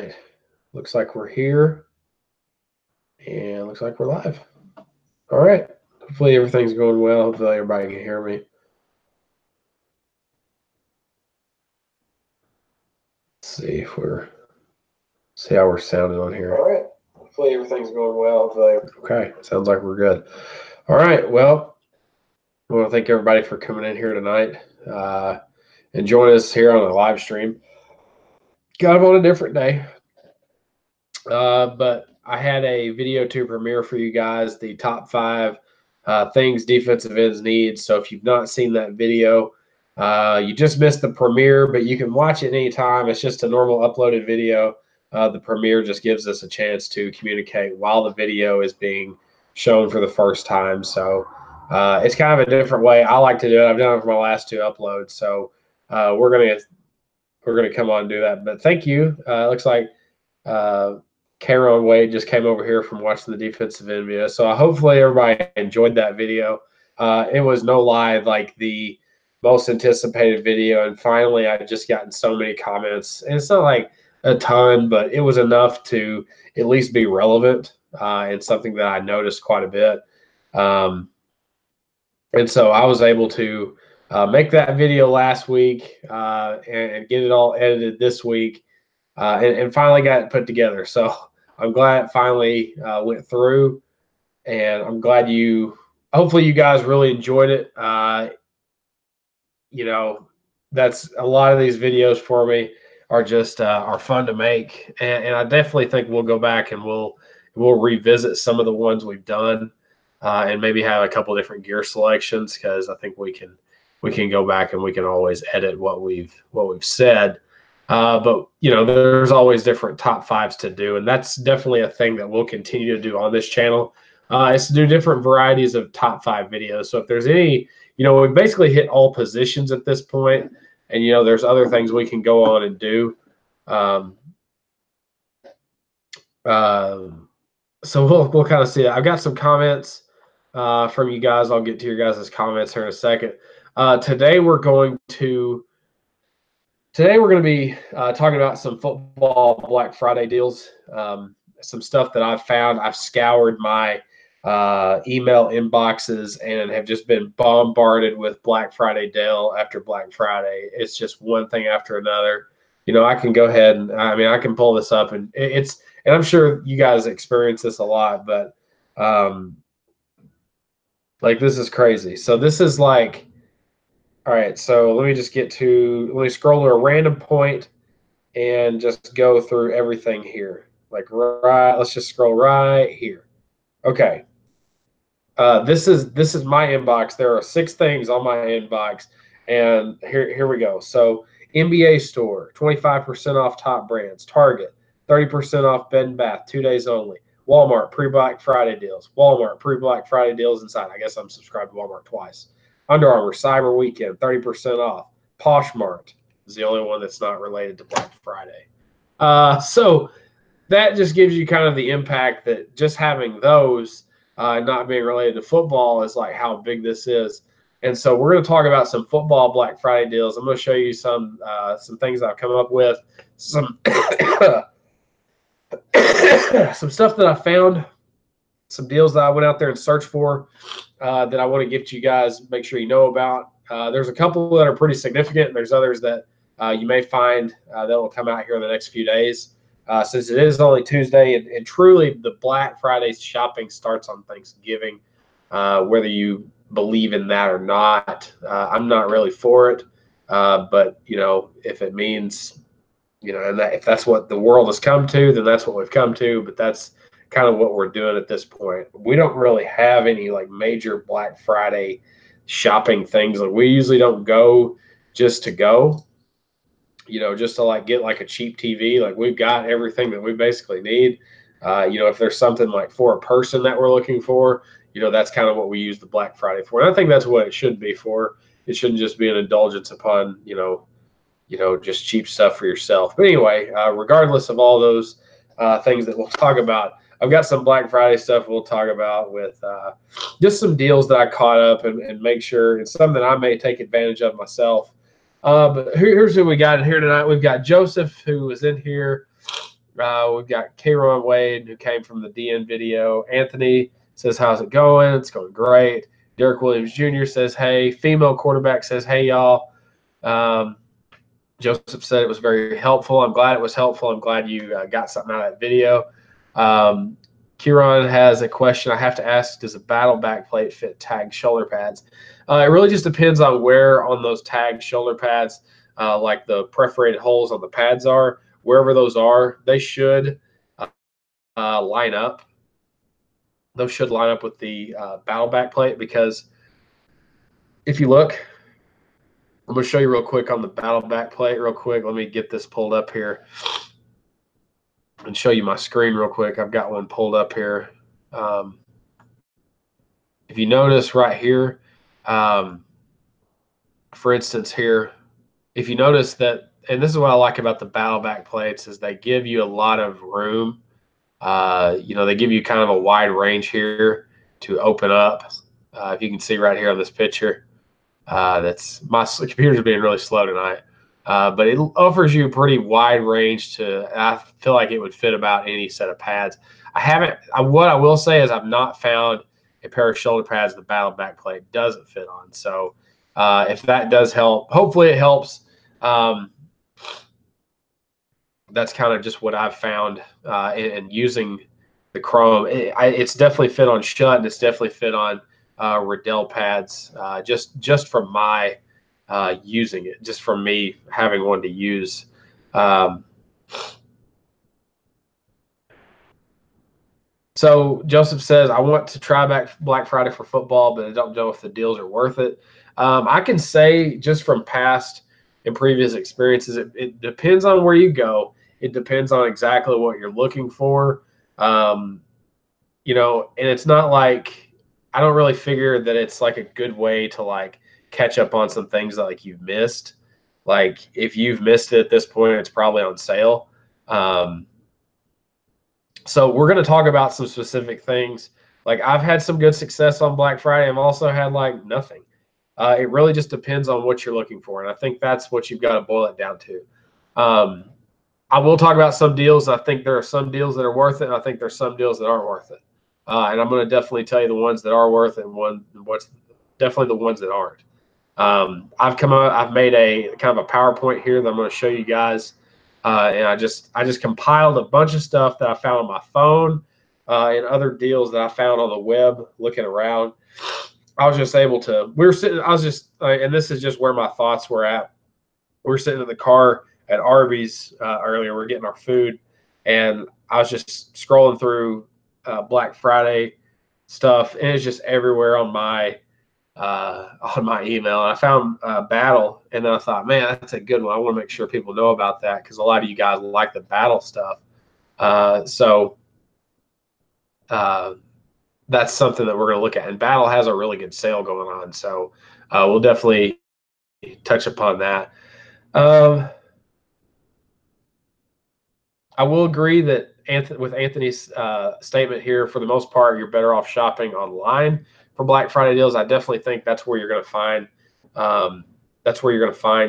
right. Looks like we're here. And looks like we're live. All right. Hopefully everything's going well. Hopefully everybody can hear me. Let's see how we're sounding on here. All right. Hopefully everything's going well. Okay. Sounds like we're good. All right. Well, I want to thank everybody for coming in here tonight and joining us here on a live stream. Got them on a different day. But I had a video to premiere for you guys, the top 5 things defensive ends need. So if you've not seen that video, you just missed the premiere, but you can watch it anytime. It's just a normal uploaded video. The premiere just gives us a chance to communicate while the video is being shown for the first time. So it's kind of a different way I like to do it. I've done it for my last 2 uploads. So we're gonna come on and do that. But thank you. It looks like Cameron Wade just came over here from watching the defensive end video. So hopefully everybody enjoyed that video. It was no lie, like the most anticipated video. And finally, I've just gotten so many comments. And it's not like a ton, but it was enough to at least be relevant and something that I noticed quite a bit. And so I was able to make that video last week and get it all edited this week and finally got it put together. So I'm glad it finally went through, and I'm glad hopefully you guys really enjoyed it. You know, that's a lot of these videos for me are just are fun to make, and I definitely think we'll go back and we'll revisit some of the ones we've done and maybe have a couple different gear selections, because I think we can go back and we can always edit what we've said. But, you know, there's always different top 5s to do, and that's definitely a thing that we'll continue to do on this channel, is to do different varieties of top 5 videos. So if there's any, you know, we've basically hit all positions at this point, and, you know, there's other things we can go on and do. So we'll kind of see that. I've got some comments from you guys. I'll get to your guys' comments here in a second. Today we're going to be talking about some football Black Friday deals, some stuff that I've found. I've scoured my email inboxes and have just been bombarded with Black Friday deal after Black Friday. It's just one thing after another. You know, I can go ahead and I can pull this up, and and I'm sure you guys experience this a lot, but like, this is crazy. So this is like, all right, so let me scroll to a random point and just go through everything here. Like, let's just scroll right here. Okay. This is my inbox. There are 6 things on my inbox, and here we go. So NBA store, 25% off top brands. Target, 30% off bed and bath, 2 days only. Walmart, pre-Black Friday deals. Walmart, pre-Black Friday deals inside. I guess I'm subscribed to Walmart twice. Under Armour, Cyber Weekend, 30% off. Poshmark is the only one that's not related to Black Friday. So that just gives you kind of the impact that just having those not being related to football is like how big this is. And so we're going to talk about some football Black Friday deals. I'm going to show you some things I've come up with, some some stuff that I found, some deals that I went out there and searched for that I want to get to you guys, make sure you know about. There's a couple that are pretty significant. There's others that you may find that will come out here in the next few days. Since it is only Tuesday, and truly the Black Friday shopping starts on Thanksgiving, whether you believe in that or not. I'm not really for it, but, you know, if it means, you know, and if that's what the world has come to, then that's what we've come to. But that's kind of what we're doing at this point. We don't really have any like major Black Friday shopping things. Like, we usually don't go just to go, you know, just to like get like a cheap TV. Like, we've got everything that we basically need. You know, if there's something like for a person that we're looking for, you know, that's kind of what we use the Black Friday for. And I think that's what it should be for. It shouldn't just be an indulgence upon, you know, just cheap stuff for yourself. But anyway, regardless of all those things that we'll talk about, I've got some Black Friday stuff we'll talk about with just some deals that I caught up and make sure it's something that I may take advantage of myself. But here's who we got in here tonight. We've got Joseph, who is in here. We've got K-Ron Wade, who came from the DN video. Anthony says, how's it going? It's going great. Derek Williams Jr. says, hey. Female quarterback says, hey, y'all. Joseph said it was very helpful. I'm glad it was helpful. I'm glad you got something out of that video. Kieran has a question I have to ask. Does a battle back plate fit tagged shoulder pads? It really just depends on where on those tagged shoulder pads, like the perforated holes on the pads are. Wherever those are, they should line up. Those should line up with the battle back plate, because if you look, I'm going to show you real quick on the battle back plate real quick. Let me get this pulled up here and show you my screen real quick. I've got one pulled up here. If you notice right here, for instance here, if you notice that, and this is what I like about the battle back plates, is they give you a lot of room. They give you kind of a wide range here to open up. If you can see right here on this picture, that's my computer's being really slow tonight. But it offers you a pretty wide range I feel like it would fit about any set of pads. What I will say is I've not found a pair of shoulder pads the battle back plate doesn't fit on. So if that does help, hopefully it helps. That's kind of just what I've found in using the Chrome. It's definitely fit on Shut, and it's definitely fit on Riddell pads, just from my using it, just from me having one to use. So Joseph says, I want to try back Black Friday for football, but I don't know if the deals are worth it. I can say just from past and previous experiences, it depends on where you go. It depends on exactly what you're looking for. And it's not like, I don't really figure that it's like a good way to like catch up on some things that like you've missed. Like if you've missed it at this point, it's probably on sale. So we're going to talk about some specific things. Like I've had some good success on Black Friday. I've also had like nothing. It really just depends on what you're looking for. And I think that's what you've got to boil it down to. I will talk about some deals. I think there are some deals that are worth it, and I think there's some deals that aren't worth it. And I'm going to definitely tell you the ones that are worth it and what's definitely the ones that aren't. I've made a kind of a PowerPoint here that I'm going to show you guys. And I just compiled a bunch of stuff that I found on my phone and other deals that I found on the web looking around. I was just able to, and this is just where my thoughts were at. We were sitting in the car at Arby's earlier. We're getting our food, and I was just scrolling through Black Friday stuff, and it's just everywhere on my email. And I found Battle, and then I thought, man, that's a good one. I want to make sure people know about that because a lot of you guys like the Battle stuff. So that's something that we're going to look at. And Battle has a really good sale going on, so we'll definitely touch upon that. I will agree that with Anthony's statement here, for the most part, you're better off shopping online for Black Friday deals. I definitely think that's where you're going to find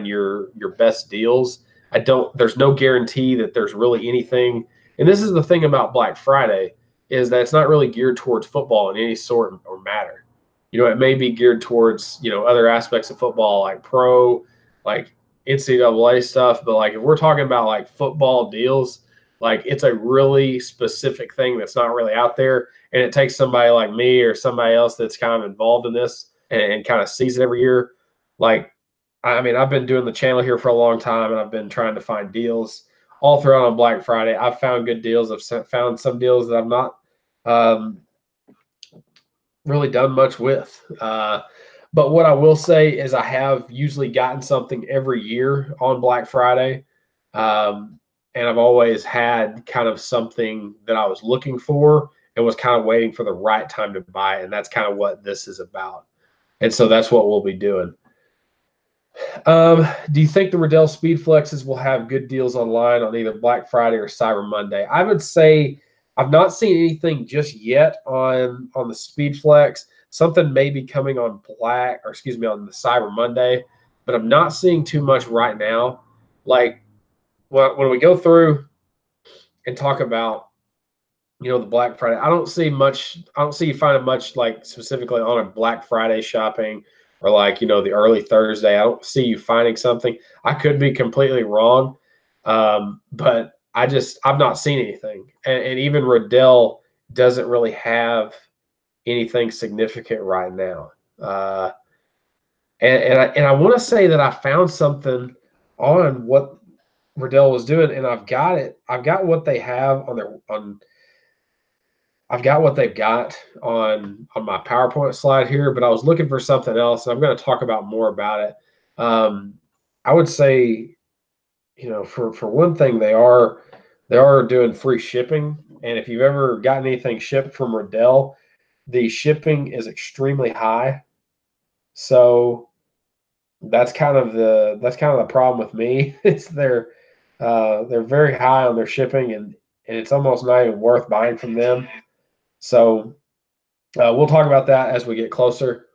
your best deals. There's no guarantee that there's really anything. And this is the thing about Black Friday, is that it's not really geared towards football in any sort or matter. It may be geared towards, other aspects of football, like pro, like NCAA stuff. But like, if we're talking about like football deals, like it's a really specific thing that's not really out there. And it takes somebody like me or somebody else that's kind of involved in this and kind of sees it every year. Like, I mean, I've been doing the channel here for a long time, and I've been trying to find deals all throughout on Black Friday. I've found good deals. I've found some deals that I've not really done much with. But what I will say is I have usually gotten something every year on Black Friday. And I've always had kind of something that I was looking for and was kind of waiting for the right time to buy it. And that's kind of what this is about. And so that's what we'll be doing. Do you think the Riddell Speed Flexes will have good deals online on either Black Friday or Cyber Monday? I would say I've not seen anything just yet on the Speed Flex. Something may be coming on on the Cyber Monday, but I'm not seeing too much right now. Like when we go through and talk about, the Black Friday. I don't see you finding much like specifically on a Black Friday shopping or like, the early Thursday. I don't see you finding something. I could be completely wrong. But I've not seen anything. And even Riddell doesn't really have anything significant right now. And I want to say that I found something on what Riddell was doing, and I've got it. I've got what they have I've got what they've got on my PowerPoint slide here, but I was looking for something else, and I'm going to talk about more about it. I would say, for one thing, they are doing free shipping, and if you've ever gotten anything shipped from Riddell, the shipping is extremely high. So that's kind of the problem with me. It's they're very high on their shipping, and it's almost not even worth buying from them. So we'll talk about that as we get closer.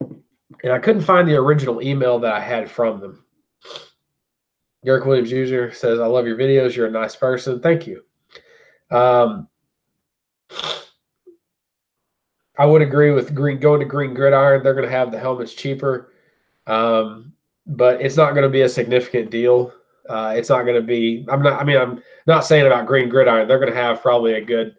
And I couldn't find the original email that I had from them. Derek Williams Jr. says, "I love your videos. You're a nice person. Thank you." I would agree with going to Green Gridiron. They're going to have the helmets cheaper, but it's not going to be a significant deal. It's not going to be. I'm not saying about Green Gridiron. They're going to have probably a good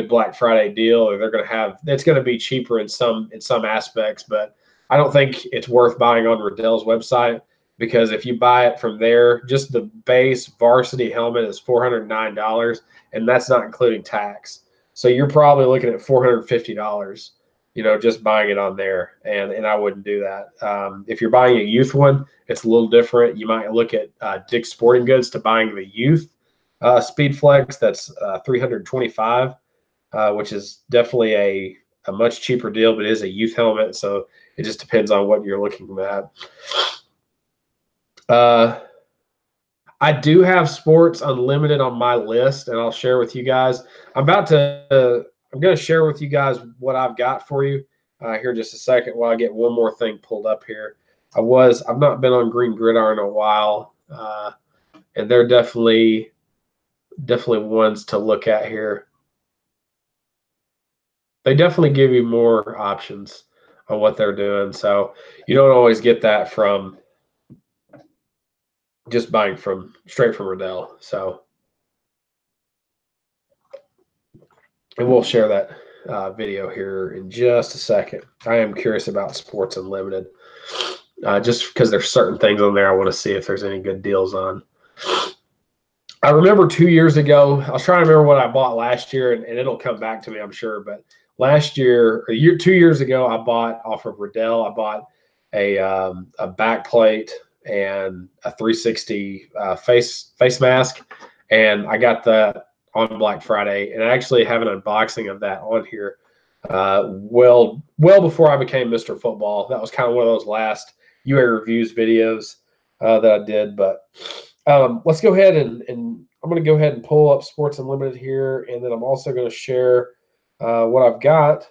Black Friday deal, or they're going to have. It's going to be cheaper in some aspects, but I don't think it's worth buying on Riddell's website, because if you buy it from there, just the base varsity helmet is $409, and that's not including tax. So you're probably looking at $450, just buying it on there, and I wouldn't do that. If you're buying a youth one, it's a little different. You might look at Dick's Sporting Goods to buying the youth Speed Flex. That's $325, which is definitely a much cheaper deal, but it is a youth helmet, so it just depends on what you're looking at. I do have Sports Unlimited on my list, and I'll share with you guys. I'm going to share with you guys what I've got for you here in just a second while I get one more thing pulled up here. I've not been on Green Gridiron in a while, and they're definitely ones to look at here. They definitely give you more options on what they're doing, so you don't always get that from just buying straight from Riddell. So, and we'll share that video here in just a second. I am curious about Sports Unlimited, just because there's certain things on there I want to see if there's any good deals on. I remember 2 years ago, I was trying to remember what I bought last year, and it'll come back to me, I'm sure. But last year, 2 years ago, I bought off of Riddell. I bought a back plate and a 360 face mask, and I got that on Black Friday. And I actually have an unboxing of that on here. Well before I became Mr. Football. That was kind of one of those last UA reviews videos that I did. But let's go ahead and I'm going to go ahead and pull up Sports Unlimited here, and then I'm also going to share what I've got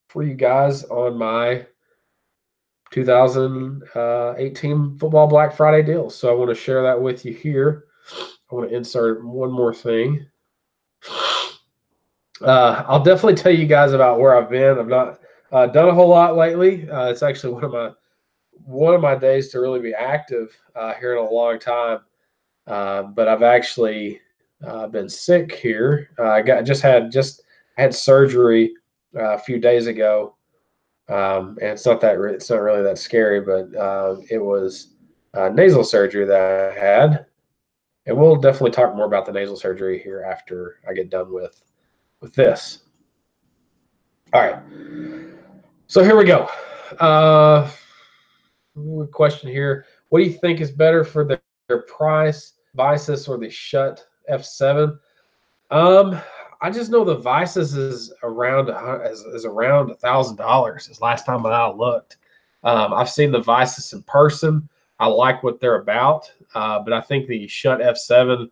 for you guys on my 2018 football Black Friday deals. So I want to share that with you here. I want to insert one more thing. I'll definitely tell you guys about where I've been. I've not done a whole lot lately. It's actually one of my days to really be active here in a long time. But I've actually been sick here. I had surgery a few days ago, and it's not really that scary, but it was nasal surgery that I had, and we'll definitely talk more about the nasal surgery here after I get done with this. All right, so here we go. Question here: what do you think is better for their price, Vices or the Schutt F7? I just know the Vices is around $1,000. Is last time I looked. I've seen the Vices in person. I like what they're about, but I think the Schutt F7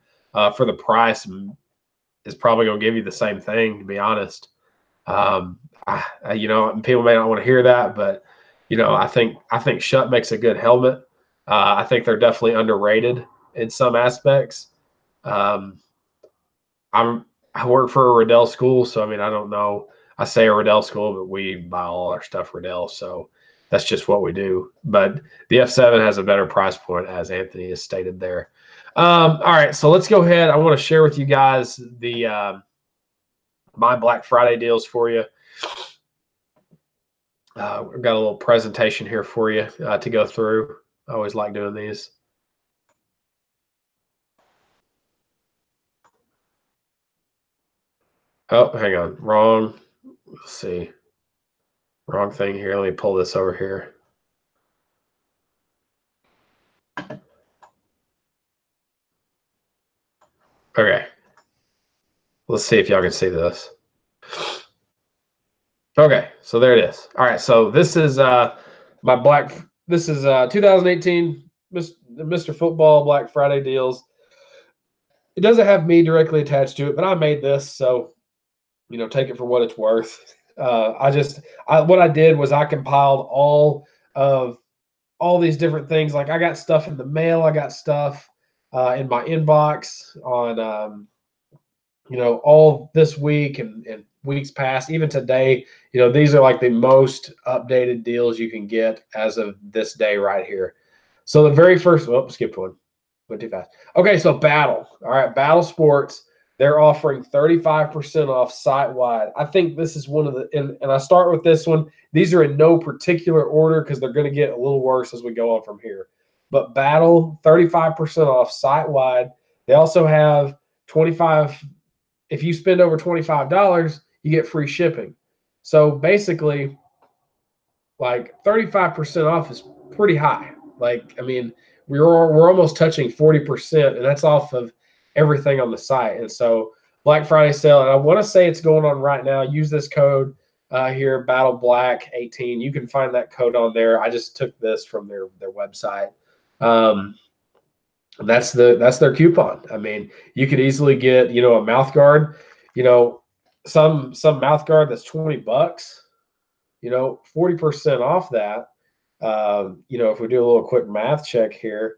for the price is probably going to give you the same thing. To be honest, people may not want to hear that, but I think Schutt makes a good helmet. I think they're definitely underrated, in some aspects. I work for a Riddell school, so I mean, I don't know. I say a Riddell school, but we buy all our stuff Riddell, so that's just what we do. But the F7 has a better price point, as Anthony has stated there. All right, so let's go ahead. I want to share with you guys the my Black Friday deals for you. We've got a little presentation here for you to go through. I always like doing these. Oh, hang on. Wrong. Let's see. Wrong thing here. Let me pull this over here. Okay. Let's see if y'all can see this. Okay, so there it is. All right, so this is my Black. This is 2018 Mr. Football Black Friday deals. It doesn't have me directly attached to it, but I made this, so you know, take it for what it's worth. What I did was I compiled all these different things. Like I got stuff in the mail, I got stuff in my inbox on you know, all this week and weeks past, even today. You know, these are like the most updated deals you can get as of this day right here. So the very first, oh, skipped one, went too fast. Okay, so Battle. All right, Battle Sports. They're offering 35% off site-wide. I think this is one of the, and I start with this one. These are in no particular order because they're going to get a little worse as we go on from here. But Battle, 35% off site-wide. They also have 25, if you spend over $25, you get free shipping. So basically, like 35% off is pretty high. Like, I mean, we're almost touching 40%, and that's off of everything on the site. And so Black Friday sale, and I want to say it's going on right now. Use this code here, Battle Black 18. You can find that code on there. I just took this from their website. That's their coupon. I mean, you could easily get, you know, a mouth guard, you know, some mouth guard that's $20. You know, 40% off that. You know, if we do a little quick math check here,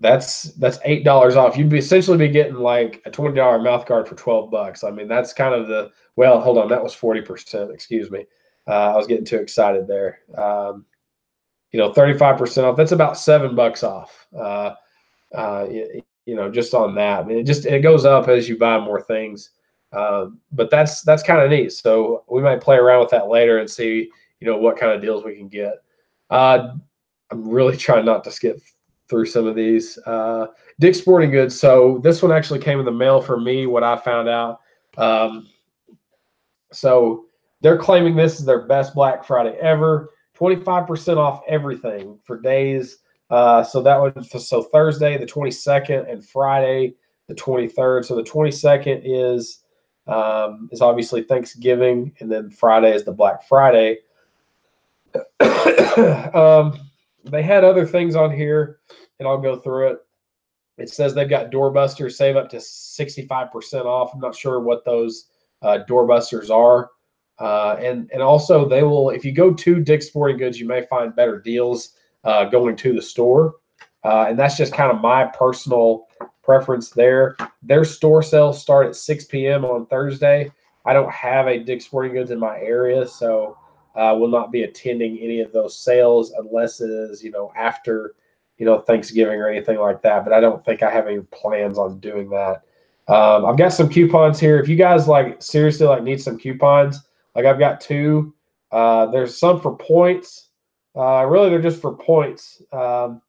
that's $8 off. You'd be essentially be getting like a $20 mouth guard for $12. I mean, that's kind of the, well, hold on, that was 40%. Excuse me, I was getting too excited there. You know, 35% off. That's about $7 off. You know, just on that. I mean, it goes up as you buy more things. But that's kind of neat. So we might play around with that later and see, you know, what kind of deals we can get. I'm really trying not to skip through some of these. Dick's Sporting Goods. So this one actually came in the mail for me, what I found out. So they're claiming this is their best Black Friday ever. 25% off everything for days. So that was Thursday the 22nd and Friday the 23rd. So the 22nd is obviously Thanksgiving, and then Friday is the Black Friday. They had other things on here, and I'll go through it. It says they've got doorbusters, save up to 65% off. I'm not sure what those doorbusters are. And also they will, if you go to Dick's Sporting Goods, you may find better deals going to the store. And that's just kind of my personal preference there. Their store sales start at 6 p.m. on Thursday. I don't have a Dick's Sporting Goods in my area, so will not be attending any of those sales unless it is, you know, after, you know, Thanksgiving or anything like that. But I don't think I have any plans on doing that. I've got some coupons here. If you guys like seriously like need some coupons, like I've got two. There's some for points. Really, they're just for points. And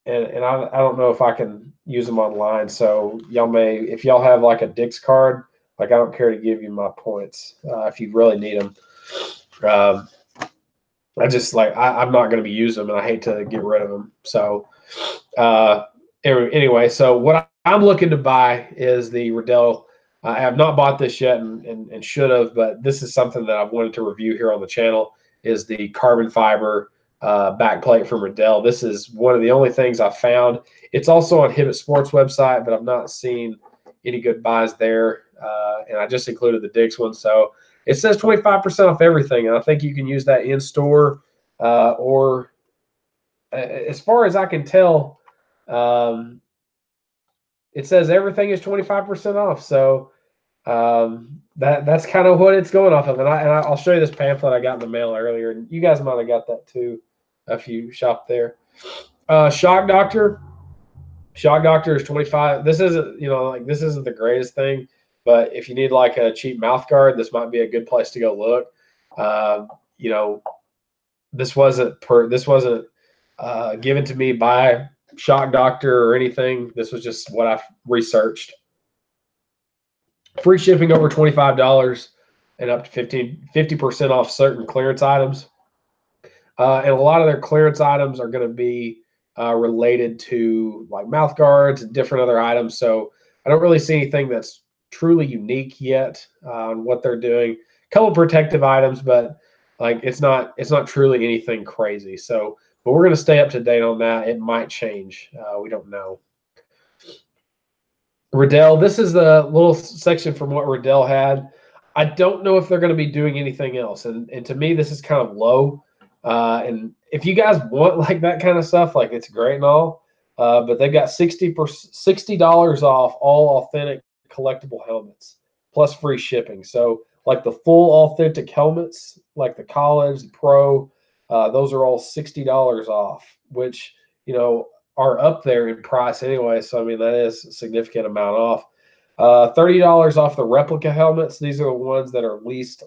I don't know if I can use them online. So y'all may, if y'all have like a Dick's card, like I don't care to give you my points if you really need them. I just like I'm not going to be using them, and I hate to get rid of them. So anyway, so what I'm looking to buy is the Riddell. I have not bought this yet and should have, but this is something that I've wanted to review here on the channel, is the carbon fiber backplate from Riddell. This is one of the only things I found. It's also on Hibbett Sports website, but I've not seen any good buys there. And I just included the Dick's one. So it says 25% off everything, and I think you can use that in store or as far as I can tell, It says everything is 25% off. So that's kind of what it's going off of. And I'll show you this pamphlet I got in the mail earlier, and you guys might have got that too if you shop there. Shock Doctor is 25. This isn't, like, this isn't the greatest thing, but if you need like a cheap mouth guard, this might be a good place to go look. This wasn't given to me by Shock Doctor or anything. This was just what I've researched. Free shipping over $25 and up to 50% off certain clearance items. And a lot of their clearance items are going to be related to like mouth guards and different other items. So I don't really see anything that's truly unique yet on what they're doing. A couple protective items, but like it's not truly anything crazy. So, but we're going to stay up to date on that. It might change. We don't know. Riddell, this is the little section from what Riddell had. I don't know if they're going to be doing anything else. And to me, this is kind of low. And if you guys want like that kind of stuff, like it's great and all, but they've got $60 off all authentic collectible helmets plus free shipping. So like the full authentic helmets, like the college, the pro, those are all $60 off, which, are up there in price anyway. So, I mean, that is a significant amount off. $30 off the replica helmets. These are the ones that are least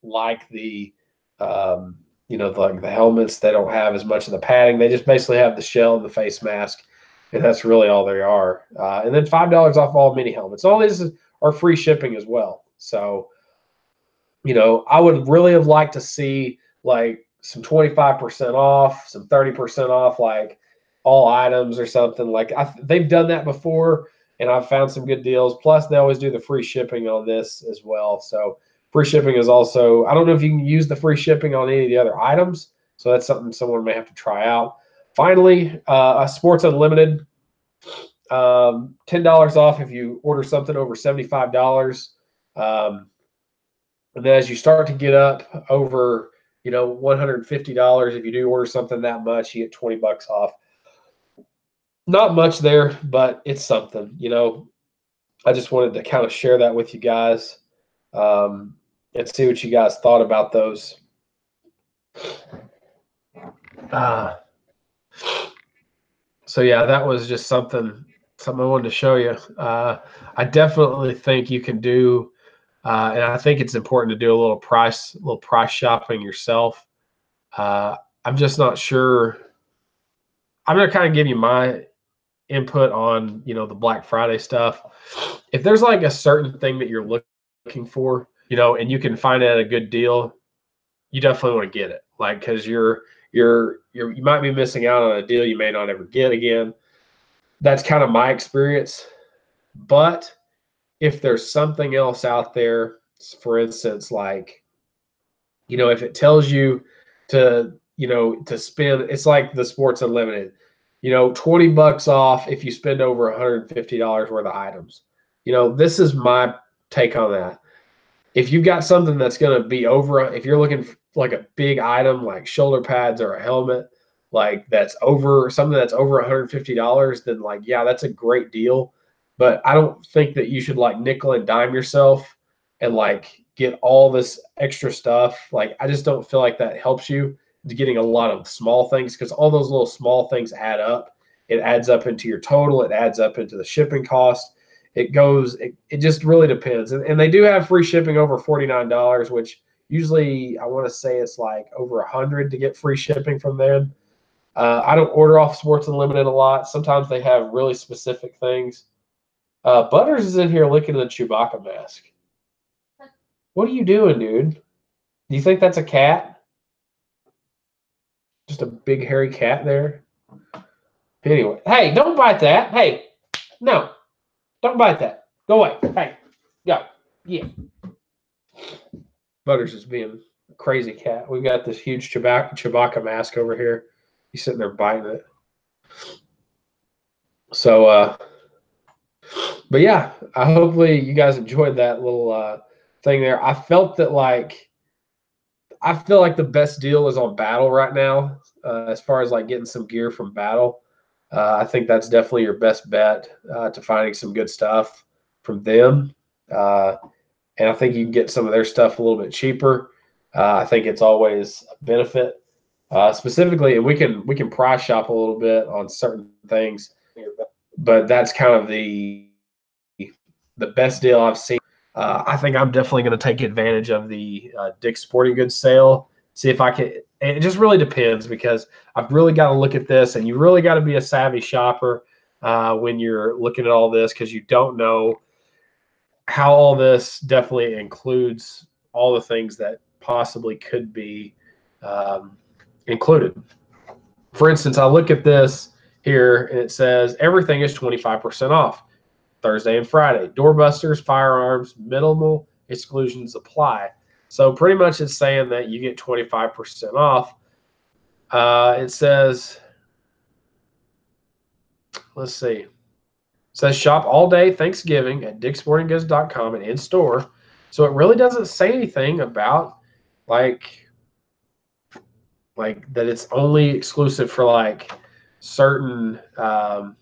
like the, like the helmets. They don't have as much of the padding. They just basically have the shell and the face mask, and that's really all they are. And then $5 off all mini helmets. All these are free shipping as well. So, I would really have liked to see like some 25% off, some 30% off, like all items or something. Like they've done that before, and I've found some good deals. Plus, they always do the free shipping on this as well. So free shipping is also, I don't know if you can use the free shipping on any of the other items. So that's something someone may have to try out. Finally, Sports Unlimited, $10 off if you order something over $75. And then as you start to get up over, $150, if you do order something that much, you get $20 off. Not much there, but it's something. I just wanted to kind of share that with you guys and see what you guys thought about those. So yeah, that was just something I wanted to show you. I definitely think you can do, and I think it's important to do a little price shopping yourself. I'm just not sure. I'm going to kind of give you my input on, the Black Friday stuff. If there's like a certain thing that you're looking for, and you can find it at a good deal, you definitely want to get it. Like, cause you might be missing out on a deal you may not ever get again. That's kind of my experience. But if there's something else out there, for instance, like, if it tells you to spend, it's like the Sports Unlimited, $20 off if you spend over $150 worth of items. This is my take on that. If you've got something that's going to be over, if you're looking for like a big item like shoulder pads or a helmet, like that's over something that's over $150, then like, yeah, that's a great deal. But I don't think that you should like nickel and dime yourself and like get all this extra stuff. Like, I just don't feel like that helps you to getting a lot of small things, because all those little small things add up. It adds up into your total. It adds up into the shipping cost. It just really depends. And they do have free shipping over $49, which usually I want to say it's like over $100 to get free shipping from them. I don't order off Sports Unlimited a lot. Sometimes they have really specific things. Butters is in here looking at the Chewbacca mask. What are you doing, dude? Do you think that's a cat? Just a big hairy cat there? Anyway, hey, don't bite that. Hey, no, don't bite that. Go away. Hey, go. Yeah. Butters is being a crazy cat. We've got this huge Chewbacca mask over here. He's sitting there biting it. So, but yeah, hopefully you guys enjoyed that little thing there. I feel like the best deal is on Battle right now, as far as like getting some gear from Battle. I think that's definitely your best bet to finding some good stuff from them. And I think you can get some of their stuff a little bit cheaper. I think it's always a benefit. Specifically, and we can price shop a little bit on certain things, but that's kind of the best deal I've seen. I think I'm definitely going to take advantage of the Dick's Sporting Goods sale. See if I can. It just really depends because I've really got to look at this, and you really got to be a savvy shopper when you're looking at all this because you don't know how all this definitely includes all the things that possibly could be included. For instance, I look at this here and it says everything is 25% off Thursday and Friday. Doorbusters, firearms, minimal exclusions apply. So pretty much it's saying that you get 25% off. It says, let's see. It says shop all day Thanksgiving at dicksportinggoods.com and in store. So it really doesn't say anything about like that it's only exclusive for like certain like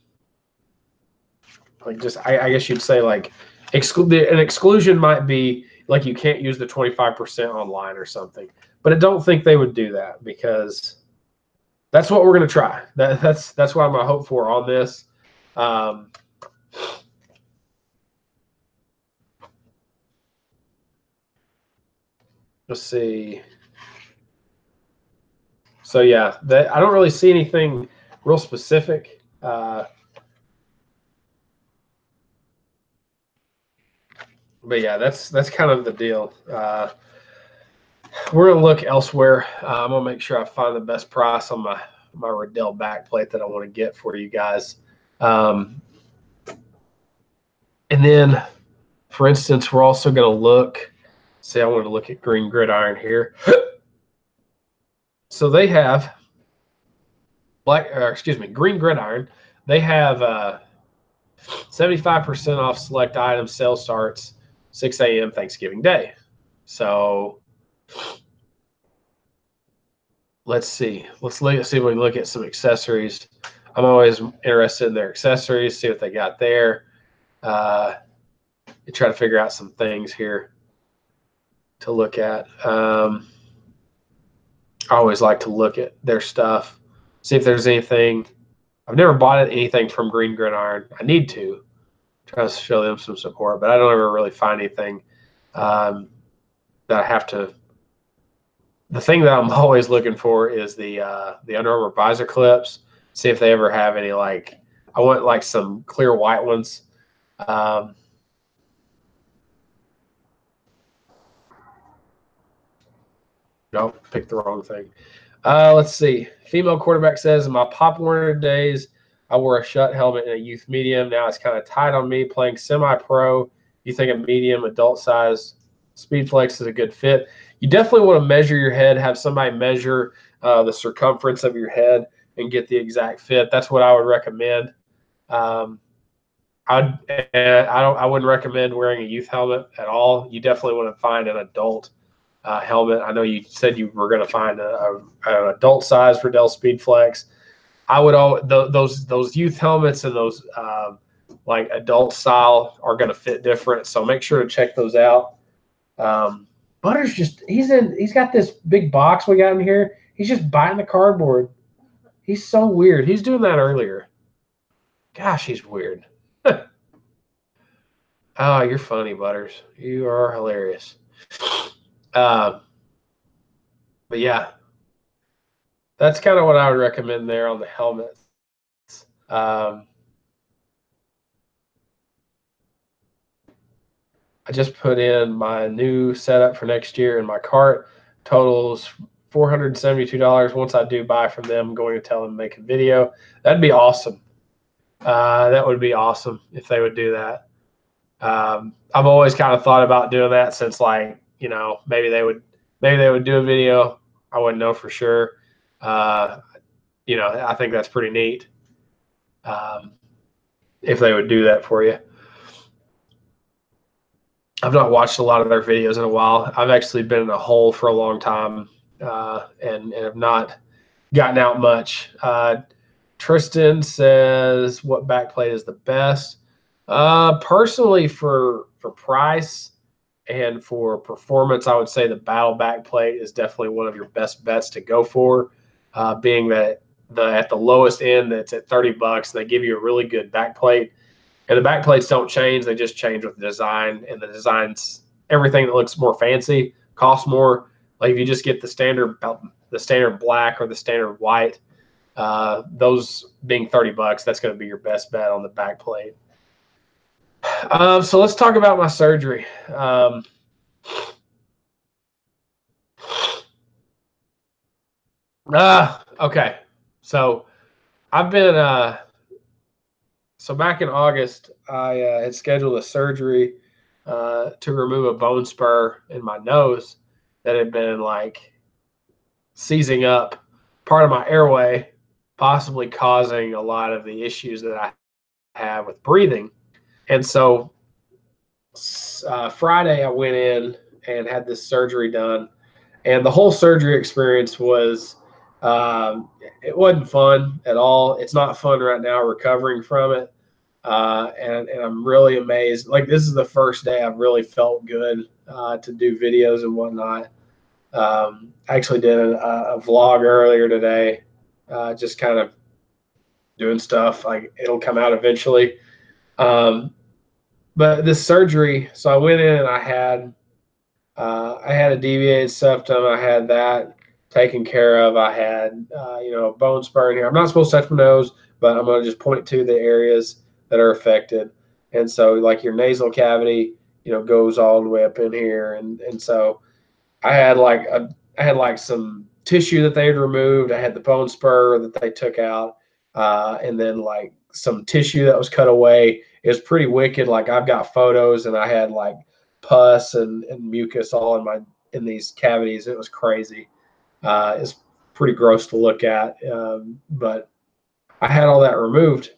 just I guess you'd say like an exclusion might be like you can't use the 25% online or something. But I don't think they would do that because that's what we're going to try. That's what I'm going to hope for on this. Let's see. So yeah, I don't really see anything real specific. But yeah, that's kind of the deal. We're gonna look elsewhere. I'm gonna make sure I find the best price on my Riddell backplate that I want to get for you guys. And then, for instance, we're also gonna look. See, I want to look at Green Gridiron here. So they have Green Gridiron. They have 75% off select items. Sale starts 6 a.m. Thanksgiving Day. So let's see. Let's see if we can look at some accessories. I'm always interested in their accessories, see what they got there. Try to figure out some things here to look at. I always like to look at their stuff, see if there's anything. I've never bought anything from Green Gridiron. I need to try to show them some support, but I don't ever really find anything that I have to. The thing that I'm always looking for is the Under Armour visor clips. See if they ever have any like. I want like some clear white ones. Nope, picked the wrong thing. Let's see. Female quarterback says, in my Pop Warner days, I wore a shut helmet in a youth medium. Now it's kind of tight on me. Playing semi-pro, you think a medium adult size Speed Flex is a good fit. You definitely want to measure your head, have somebody measure the circumference of your head and get the exact fit. That's what I would recommend. I wouldn't recommend wearing a youth helmet at all. You definitely want to find an adult helmet. I know you said you were going to find an adult size for Dell Speed Flex. I would those youth helmets and those like adult style are going to fit different. So make sure to check those out. Butter's just he's got this big box we got in here. He's just biting the cardboard. He's so weird. He's doing that earlier. Gosh, he's weird. Oh, you're funny, Butters. You are hilarious. But yeah, that's kind of what I would recommend there on the helmets. I just put in my new setup for next year in my cart. Totals $472. Once I do buy from them, I'm going to tell them to make a video. That'd be awesome. That would be awesome if they would do that. I've always kind of thought about doing that since, like, you know, maybe they would do a video. I wouldn't know for sure. You know, I think that's pretty neat if they would do that for you. I've not watched a lot of their videos in a while. I've actually been in a hole for a long time and have not gotten out much. Tristan says, what back plate is the best? Personally, for price and for performance, I would say the Battle back plate is definitely one of your best bets to go for. Being that at the lowest end, that's at $30, they give you a really good back plate. And the back plates don't change; they just change with the design. And the designs, everything that looks more fancy costs more. Like if you just get the standard black or the standard white, those being $30, that's going to be your best bet on the back plate. So let's talk about my surgery. Okay. So I've been, so back in August, I had scheduled a surgery to remove a bone spur in my nose that had been like seizing up part of my airway, possibly causing a lot of the issues that I have with breathing. And so Friday, I went in and had this surgery done, and the whole surgery experience was it wasn't fun at all. It's not fun right now recovering from it, and I'm really amazed. Like this is the first day I've really felt good to do videos and whatnot. I actually did a vlog earlier today, just kind of doing stuff. Like it'll come out eventually. But this surgery, so I went in and I had a deviated septum. I had that taken care of. I had a bone spur in here. I'm not supposed to touch my nose, but I'm going to just point to the areas that are affected. And so, like your nasal cavity, goes all the way up in here, and so I had some tissue that they had removed. I had the bone spur that they took out, and then like some tissue that was cut away. It was pretty wicked. Like I've got photos, and I had like pus and mucus all in these cavities. It was crazy. It's pretty gross to look at, but I had all that removed,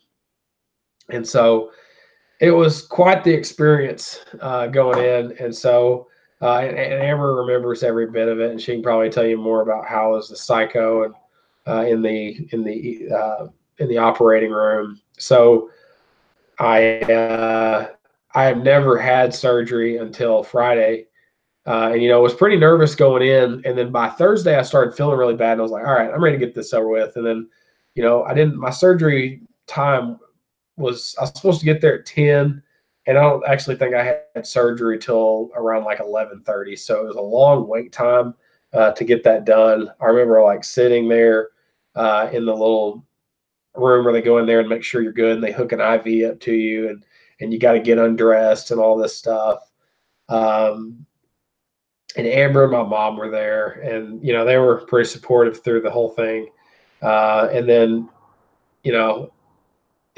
and so it was quite the experience going in. And so, and Amber remembers every bit of it, and she can probably tell you more about how it was the psycho and in the operating room. So I have never had surgery until Friday. And was pretty nervous going in, and then by Thursday I started feeling really bad, and I was like, all right, I'm ready to get this over with. And then, my surgery time I was supposed to get there at 10, and I don't actually think I had surgery till around like 11:30. So it was a long wait time to get that done. I remember like sitting there in the little room where they go in there and make sure you're good, and they hook an IV up to you, and you got to get undressed and all this stuff. And Amber and my mom were there, and they were pretty supportive through the whole thing. And then,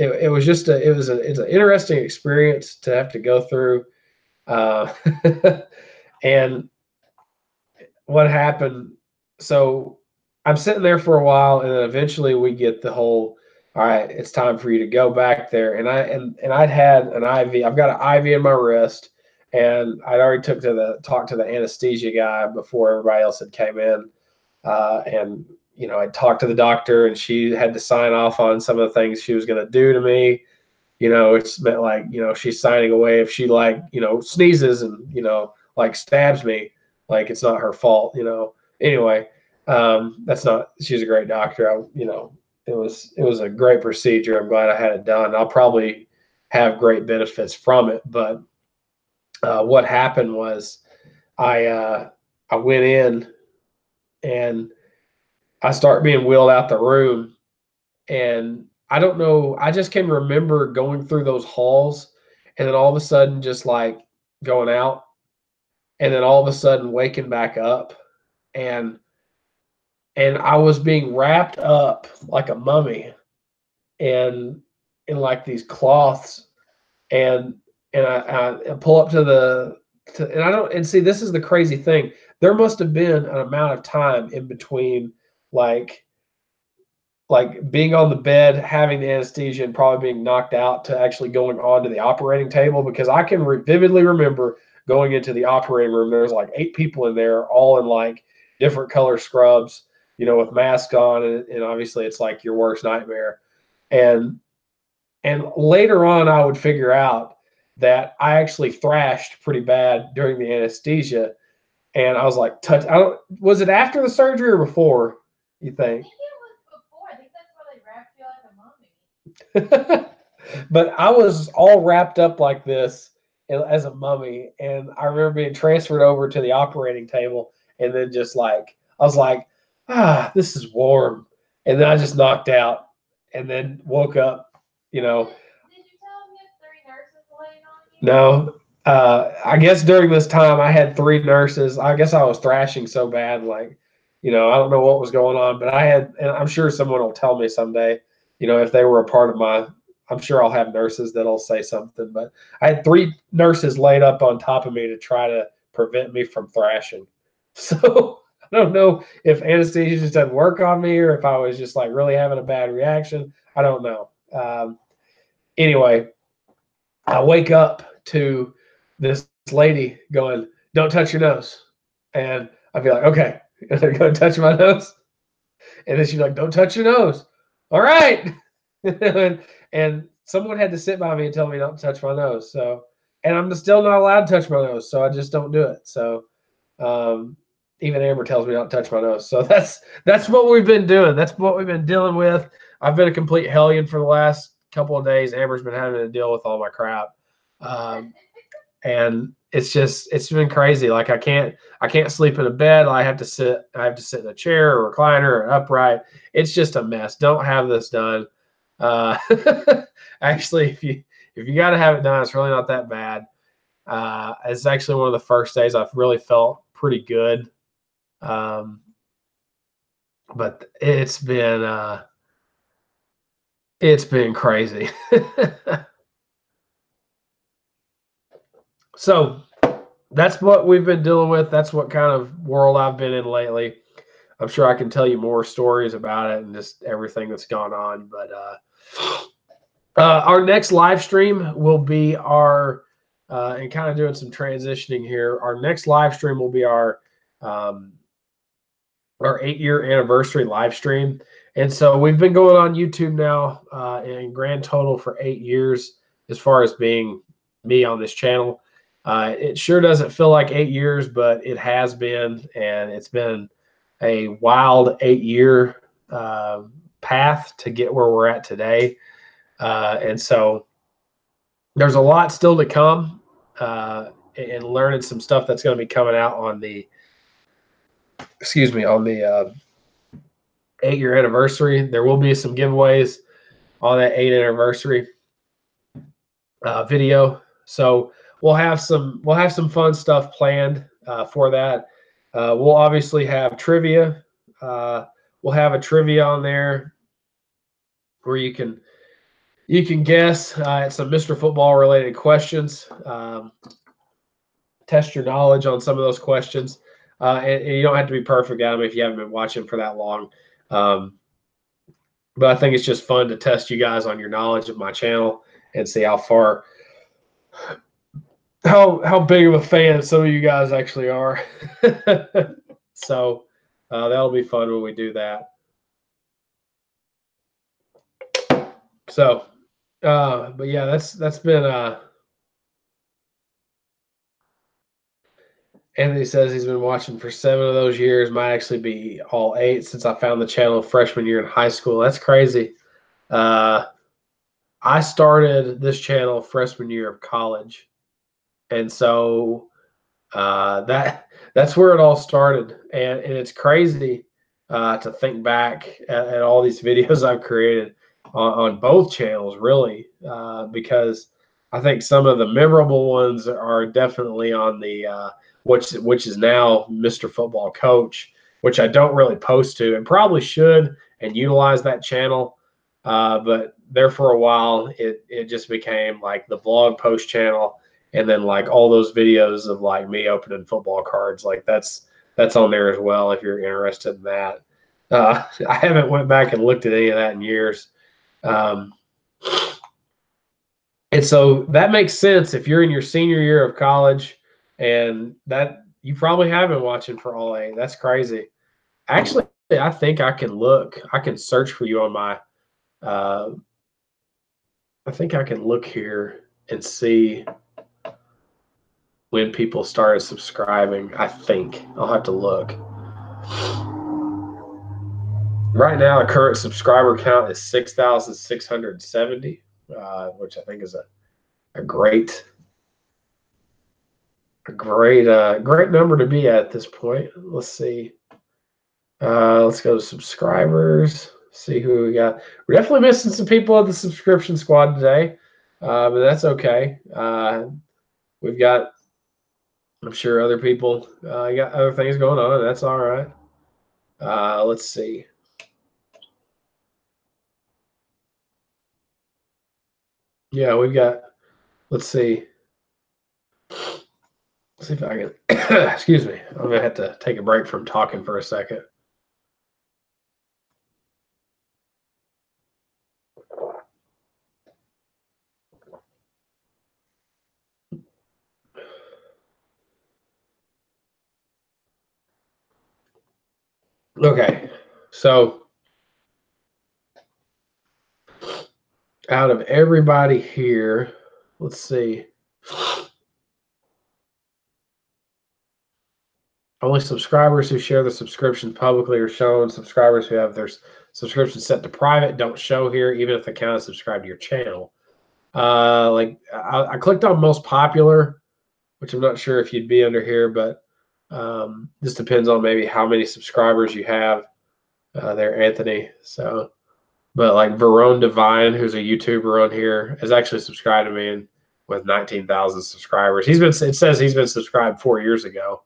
it was just it's an interesting experience to have to go through. Uh, and what happened? So I'm sitting there for a while, and then eventually we get the whole. All right, it's time for you to go back there. And I'd had an IV. I've got an IV in my wrist, and I'd already talked to the anesthesia guy before everybody else had came in, and I talked to the doctor, and she had to sign off on some of the things she was going to do to me. It's meant like, she's signing away if she sneezes and, like stabs me, like it's not her fault, Anyway, she's a great doctor. It was a great procedure. I'm glad I had it done. I'll probably have great benefits from it. But what happened was I went in and I start being wheeled out the room, and I don't know, I just can remember going through those halls and then all of a sudden just like going out, and then all of a sudden waking back up, and I was being wrapped up like a mummy and in like these cloths, and I pull up and I don't, and see, this is the crazy thing. There must have been an amount of time in between like being on the bed, having the anesthesia, and probably being knocked out to actually going on to the operating table, because I can vividly remember going into the operating room. There's like 8 people in there, all in like different color scrubs, with masks on, and obviously it's like your worst nightmare. And later on, I would figure out that I actually thrashed pretty bad during the anesthesia. And I was like, was it after the surgery or before, you think? I think it was before. I think that's why they wrapped you like a mummy. But I was all wrapped up like this as a mummy. And I remember being transferred over to the operating table. And then just like, I was like, this is warm. And then I just knocked out and then woke up, you know. Did you tell them you had 3 nurses laying on you? No. I guess during this time I had 3 nurses. I guess I was thrashing so bad, like, I don't know what was going on, but and I'm sure someone will tell me someday, if they were a part of I'm sure I'll have nurses that'll say something, but I had 3 nurses laid up on top of me to try to prevent me from thrashing. So I don't know if anesthesia just doesn't work on me or if I was just like really having a bad reaction. I don't know. Anyway, I wake up to this lady going, "Don't touch your nose," and I'd be like, "Okay," and they're going to touch my nose, and then she's like, "Don't touch your nose." All right, and someone had to sit by me and tell me not to touch my nose. So, and I'm still not allowed to touch my nose, so I just don't do it. So, um, even Amber tells me not to touch my nose. So that's what we've been doing. That's what we've been dealing with. I've been a complete hellion for the last couple of days. Amber's been having to deal with all my crap. And it's been crazy. Like I can't sleep in a bed. I have to sit in a chair or recliner or upright. It's just a mess. Don't have this done. Uh, actually, if you got to have it done, it's really not that bad. It's actually one of the first days I've really felt pretty good. But it's been crazy. So that's what we've been dealing with. That's what kind of world I've been in lately. I'm sure I can tell you more stories about it and just everything that's gone on. But our next live stream will be and kind of doing some transitioning here. Our next live stream will be our 8-year anniversary live stream. And so we've been going on YouTube now in grand total for 8 years as far as being me on this channel. It sure doesn't feel like 8 years, but it has been, and it's been a wild 8-year path to get where we're at today. And so there's a lot still to come, and learning some stuff that's going to be coming out on the 8-year anniversary. There will be some giveaways on that 8th anniversary video. So we'll have some fun stuff planned for that. We'll obviously have trivia. We'll have a trivia on there where you can guess at some Mr. Football related questions. Test your knowledge on some of those questions. And you don't have to be perfect at them if you haven't been watching for that long. But I think it's just fun to test you guys on your knowledge of my channel and see how big of a fan some of you guys actually are. So that'll be fun when we do that. So, but yeah, that's been. Anthony says he's been watching for 7 of those years. Might actually be all 8 since I found the channel freshman year in high school. That's crazy. I started this channel freshman year of college, and so that's where it all started. And it's crazy to think back at all these videos I've created on both channels, really, because I think some of the memorable ones are definitely on the which is now Mr. Football Coach, which I don't really post to and probably should and utilize that channel. But there for a while, it just became like the vlog post channel, and then like all those videos of like me opening football cards, like that's on there as well if you're interested in that. I haven't went back and looked at any of that in years. And so that makes sense if you're in your senior year of college, and that you probably have been watching for all 8. That's crazy. Actually, I think I can search for you on my I think I can look here and see when people started subscribing. I think I'll have to look. Right now, the current subscriber count is 6,670, which I think is a great number to be at this point. Let's see. Let's go to subscribers. See who we got. We're definitely missing some people on the subscription squad today, but that's okay. We've got, I'm sure, other people got other things going on, and that's all right. Let's see. Yeah, we've got. Let's see. Let's see if I can. Excuse me. I'm gonna have to take a break from talking for a second. Okay, so out of everybody here, let's see. Only subscribers who share the subscriptions publicly are shown. Subscribers who have their subscription set to private don't show here, even if the account is subscribed to your channel. I clicked on most popular, which I'm not sure if you'd be under here, but this depends on maybe how many subscribers you have there, Anthony. So, but like Verone Divine, who's a YouTuber on here, has actually subscribed to me and with 19,000 subscribers. It says he's been subscribed 4 years ago.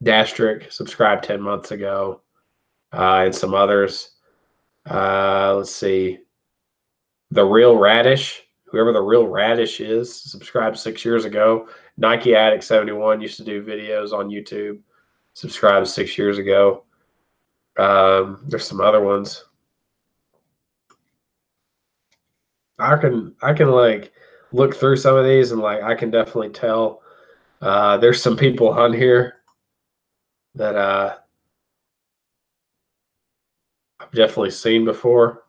Dastrick subscribed 10 months ago, and some others. Let's see. The Real Radish, whoever the Real Radish is, subscribed 6 years ago. Nike Addict 71 used to do videos on YouTube, subscribed 6 years ago. There's some other ones. I can like look through some of these and like I can definitely tell. There's some people on here that I've definitely seen before.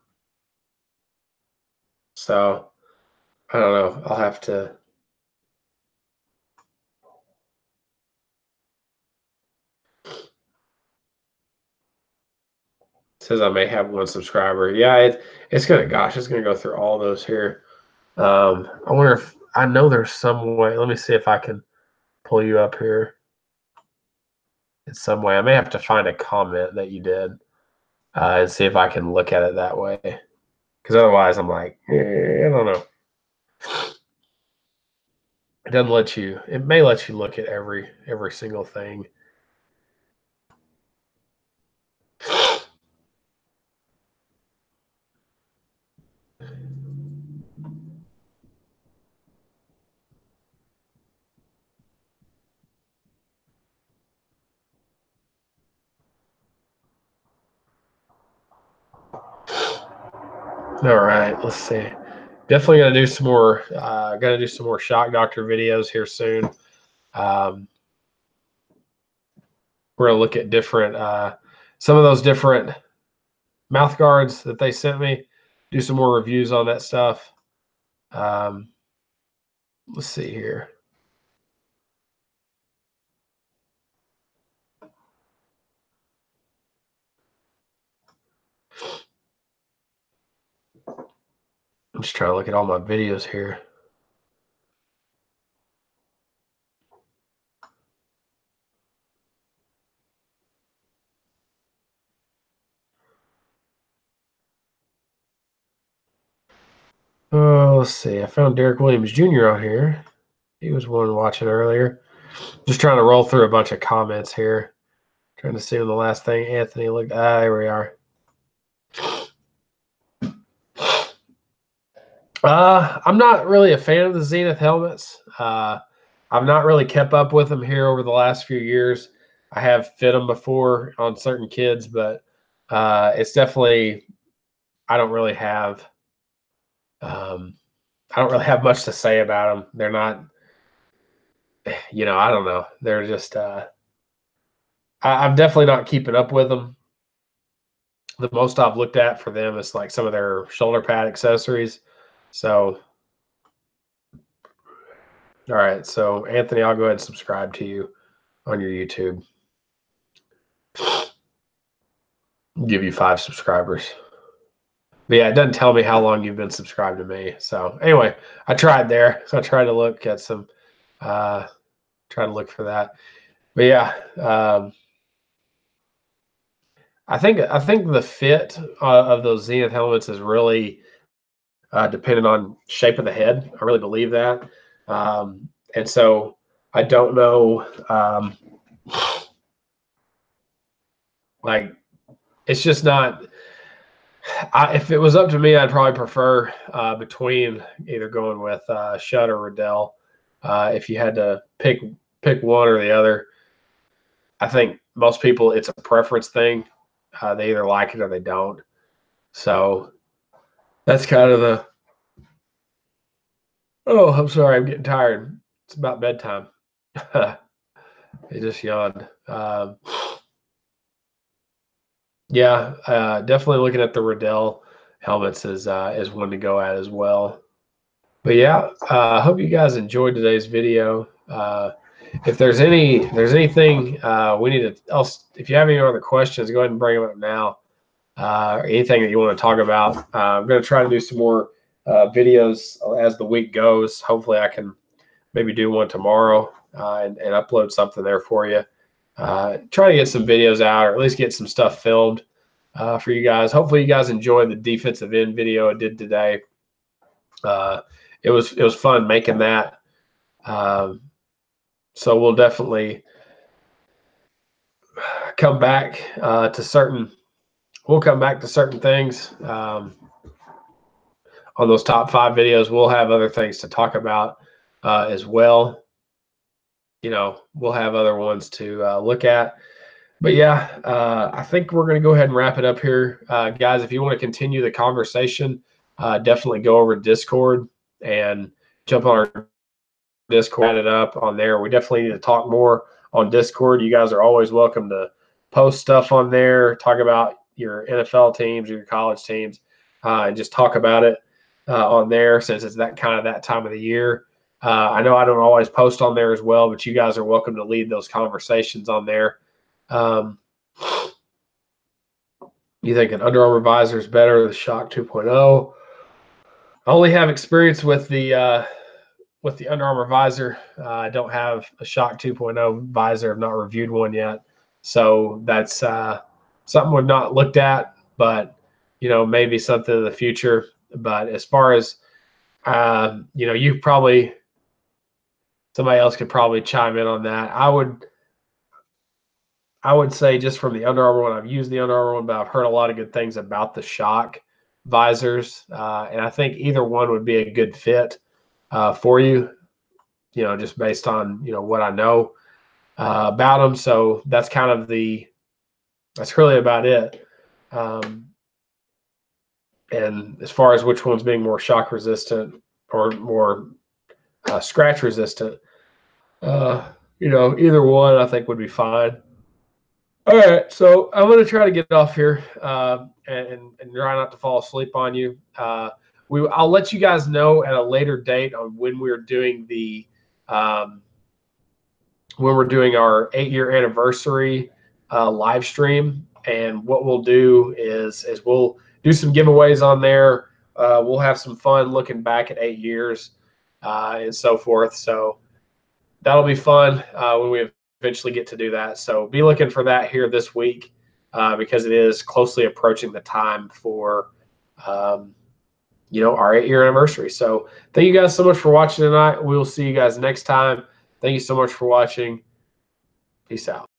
So I don't know. I'll have to. It says I may have one subscriber. Yeah, it's gonna. Gosh, it's gonna go through all those here. I wonder if I know there's some way. Let me see if I can pull you up here in some way. I may have to find a comment that you did and see if I can look at it that way. Because otherwise, I'm like, I don't know. It doesn't let you. It may let you look at every single thing. All right, let's see. Definitely gonna do some more. Gonna do some more shock doctor videos here soon. We're gonna look at different, some of those different mouth guards that they sent me. Do some more reviews on that stuff. Let's see here. I'm just trying to look at all my videos here. Oh, let's see. I found Derek Williams Jr. on here. He was one watching earlier. Just trying to roll through a bunch of comments here. Trying to see when the last thing Anthony looked. There we are. I'm not really a fan of the Zenith helmets. I've not really kept up with them here over the last few years. I have fit them before on certain kids, but it's definitely, I don't really have much to say about them. They're not, I don't know. They're just I'm definitely not keeping up with them. the most I've looked at for them is like some of their shoulder pad accessories. So, all right. So, Anthony, I'll go ahead and subscribe to you on your YouTube. Give you 5 subscribers. But yeah, it doesn't tell me how long you've been subscribed to me. So anyway, I tried there. So I tried to look at some, try to look for that. But yeah, I think the fit of those Zenith helmets is really dependent on shape of the head. I really believe that. And so I don't know, like it's just not. If it was up to me, I'd probably prefer between either going with Shutt or Riddell. If you had to pick one or the other, I think most people it's a preference thing. They either like it or they don't. So that's kind of the. Oh, I'm sorry, I'm getting tired. It's about bedtime. It just yawned. Yeah, definitely looking at the Riddell helmets is one to go at as well. But yeah, I hope you guys enjoyed today's video. If there's anything we need to else, if you have any other questions, go ahead and bring them up now. Anything that you want to talk about, I'm going to try to do some more videos as the week goes. Hopefully, I can maybe do one tomorrow and upload something there for you. Try to get some videos out, or at least get some stuff filmed for you guys. Hopefully, you guys enjoyed the defensive end video I did today. It was fun making that. So we'll definitely come back to certain. We'll come back to certain things on those top 5 videos. We'll have other things to talk about as well. You know, we'll have other ones to look at. But yeah, I think we're going to go ahead and wrap it up here, guys. If you want to continue the conversation, definitely go over to Discord and jump on our Discord, add it up on there. We definitely need to talk more on Discord. You guys are always welcome to post stuff on there, talk about your NFL teams or your college teams, and just talk about it on there since it's that time of the year. I know I don't always post on there as well, but you guys are welcome to lead those conversations on there. You think an Under Armour visor is better than the Shock 2.0? I only have experience with the Under Armour visor. I don't have a Shock 2.0 visor. I've not reviewed one yet. So that's something we've not looked at, but, you know, maybe something in the future. But as far as, you know, somebody else could probably chime in on that. I would say just from the Under Armour one, I've used the Under Armour one, but I've heard a lot of good things about the Shock visors. And I think either one would be a good fit for you, you know, just based on, you know, what I know about them. So that's that's really about it. And as far as which one's being more shock resistant or more scratch resistant, you know, either one I think would be fine. All right, so I'm going to try to get off here and try not to fall asleep on you. I'll let you guys know at a later date on when we're doing our 8-year anniversary live stream. And what we'll do is we'll do some giveaways on there. We'll have some fun looking back at 8 years and so forth. So that'll be fun when we eventually get to do that. So be looking for that here this week because it is closely approaching the time for, you know, our 8-year anniversary. So thank you guys so much for watching tonight. We will see you guys next time. Thank you so much for watching. Peace out.